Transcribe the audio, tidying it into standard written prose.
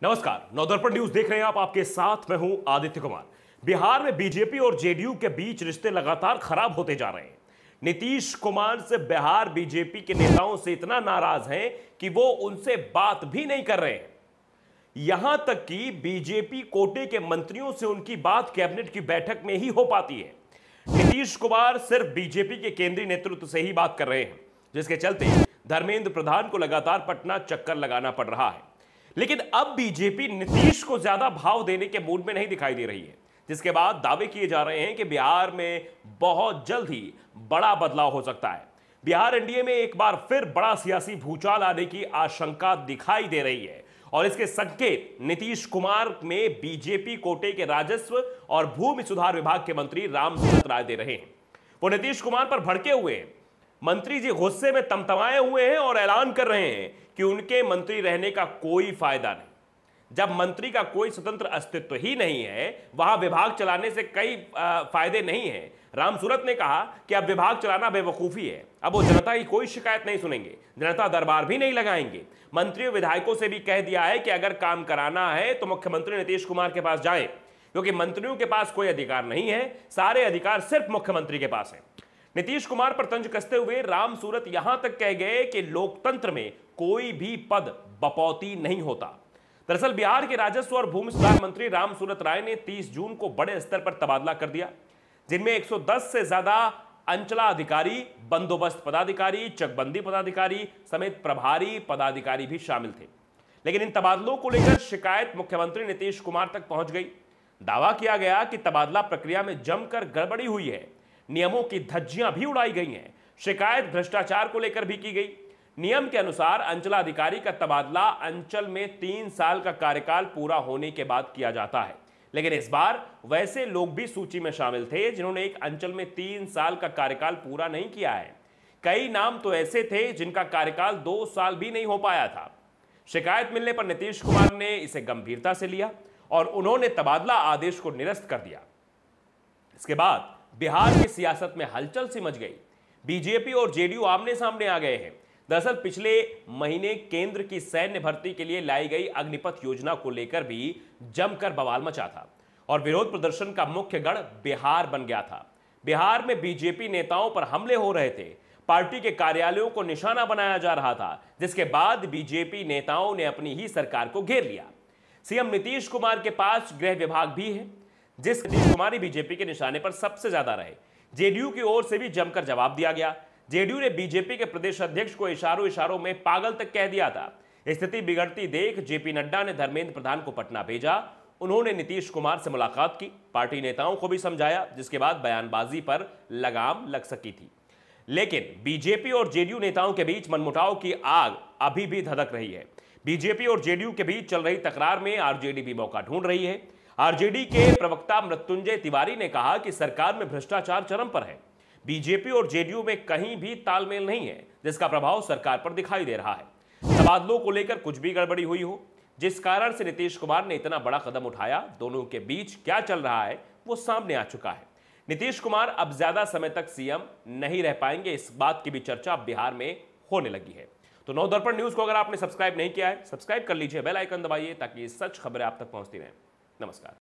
नमस्कार, नवदर्पण न्यूज देख रहे हैं आप। आपके साथ मैं हूं आदित्य कुमार। बिहार में बीजेपी और जेडीयू के बीच रिश्ते लगातार खराब होते जा रहे हैं। नीतीश कुमार से बिहार बीजेपी के नेताओं से इतना नाराज हैं कि वो उनसे बात भी नहीं कर रहे हैं। यहां तक कि बीजेपी कोटे के मंत्रियों से उनकी बात कैबिनेट की बैठक में ही हो पाती है। नीतीश कुमार सिर्फ बीजेपी के केंद्रीय नेतृत्व से ही बात कर रहे हैं, जिसके चलते धर्मेंद्र प्रधान को लगातार पटना चक्कर लगाना पड़ रहा है। लेकिन अब बीजेपी नीतीश को ज्यादा भाव देने के मूड में नहीं दिखाई दे रही है, जिसके बाद दावे किए जा रहे हैं कि बिहार में बहुत जल्द ही बड़ा बदलाव हो सकता है। बिहार एनडीए में एक बार फिर बड़ा सियासी भूचाल आने की आशंका दिखाई दे रही है और इसके संकेत नीतीश कुमार में बीजेपी कोटे के राजस्व और भूमि सुधार विभाग के मंत्री रामसूरत राय दे रहे हैं। वो नीतीश कुमार पर भड़के हुए हैं। मंत्री जी गुस्से में तमतमाए हुए हैं और ऐलान कर रहे हैं कि उनके मंत्री रहने का कोई फायदा नहीं। जब मंत्री का कोई स्वतंत्र अस्तित्व ही नहीं है, वहां विभाग चलाने से कई फायदे नहीं है। रामसूरत ने कहा कि अब विभाग चलाना बेवकूफी है, अब वो जनता की कोई शिकायत नहीं सुनेंगे, जनता दरबार भी नहीं लगाएंगे। मंत्रियों विधायकों से भी कह दिया है कि अगर काम कराना है तो मुख्यमंत्री नीतीश कुमार के पास जाएं, क्योंकि मंत्रियों के पास कोई अधिकार नहीं है, सारे अधिकार सिर्फ मुख्यमंत्री के पास है। नीतीश कुमार पर तंज कसते हुए रामसूरत यहां तक कह गए कि लोकतंत्र में कोई भी पद बपौती नहीं होता। दरअसल बिहार के राजस्व और भूमि सुधार मंत्री रामसूरत राय ने 30 जून को बड़े स्तर पर तबादला कर दिया, जिनमें 110 से ज्यादा अंचला अधिकारी, बंदोबस्त पदाधिकारी, चकबंदी पदाधिकारी समेत प्रभारी पदाधिकारी भी शामिल थे। लेकिन इन तबादलों को लेकर शिकायत मुख्यमंत्री नीतीश कुमार तक पहुंच गई। दावा किया गया कि तबादला प्रक्रिया में जमकर गड़बड़ी हुई है, नियमों की धज्जियां भी उड़ाई गई हैं। शिकायत भ्रष्टाचार को लेकर भी की गई। नियम के अनुसार अंचलाधिकारी का तबादला अंचल में 3 साल का कार्यकाल पूरा होने के बाद किया जाता है, लेकिन इस बार वैसे लोग भी सूची में शामिल थे जिन्होंने एक अंचल में 3 साल का कार्यकाल पूरा नहीं किया है। कई नाम तो ऐसे थे जिनका कार्यकाल 2 साल भी नहीं हो पाया था। शिकायत मिलने पर नीतीश कुमार ने इसे गंभीरता से लिया और उन्होंने तबादला आदेश को निरस्त कर दिया। इसके बाद बिहार की सियासत में हलचल सी मच गई। बीजेपी और जेडीयू आमने सामने आ गए हैं। दरअसल पिछले महीने केंद्र की सैन्य भर्ती के लिए लाई गई अग्निपथ योजना को लेकर भी जमकर बवाल मचा था और विरोध प्रदर्शन का मुख्य गढ़ बिहार बन गया था। बिहार में बीजेपी नेताओं पर हमले हो रहे थे, पार्टी के कार्यालयों को निशाना बनाया जा रहा था, जिसके बाद बीजेपी नेताओं ने अपनी ही सरकार को घेर लिया। सीएम नीतीश कुमार के पास गृह विभाग भी है, जिस नीतीश कुमार बीजेपी के निशाने पर सबसे ज्यादा रहे। जेडीयू की ओर से भी जमकर जवाब दिया गया। जेडीयू ने बीजेपी के प्रदेश अध्यक्ष को इशारों में पागल तक कह दिया था। स्थिति बिगड़ती देख जेपी नड्डा ने धर्मेंद्र प्रधान को पटना भेजा। उन्होंने नीतीश कुमार से मुलाकात की, पार्टी नेताओं को भी समझाया, जिसके बाद बयानबाजी पर लगाम लग सकी थी। लेकिन बीजेपी और जेडीयू नेताओं के बीच मनमुटाव की आग अभी भी धधक रही है। बीजेपी और जेडीयू के बीच चल रही तकरार में आरजेडी भी मौका ढूंढ रही है। आरजेडी के प्रवक्ता मृत्युंजय तिवारी ने कहा कि सरकार में भ्रष्टाचार चरम पर है। बीजेपी और जेडीयू में कहीं भी तालमेल नहीं है, जिसका प्रभाव सरकार पर दिखाई दे रहा है। तबादलों को लेकर कुछ भी गड़बड़ी हुई हो, जिस कारण से नीतीश कुमार ने इतना बड़ा कदम उठाया, दोनों के बीच क्या चल रहा है वो सामने आ चुका है। नीतीश कुमार अब ज्यादा समय तक सीएम नहीं रह पाएंगे, इस बात की भी चर्चा अब बिहार में होने लगी है। तो नवदर्पण न्यूज को अगर आपने सब्सक्राइब नहीं किया है, सब्सक्राइब कर लीजिए, बेल आइकन दबाइए ताकि सच खबरें आप तक पहुंचती रहें। नमस्कार।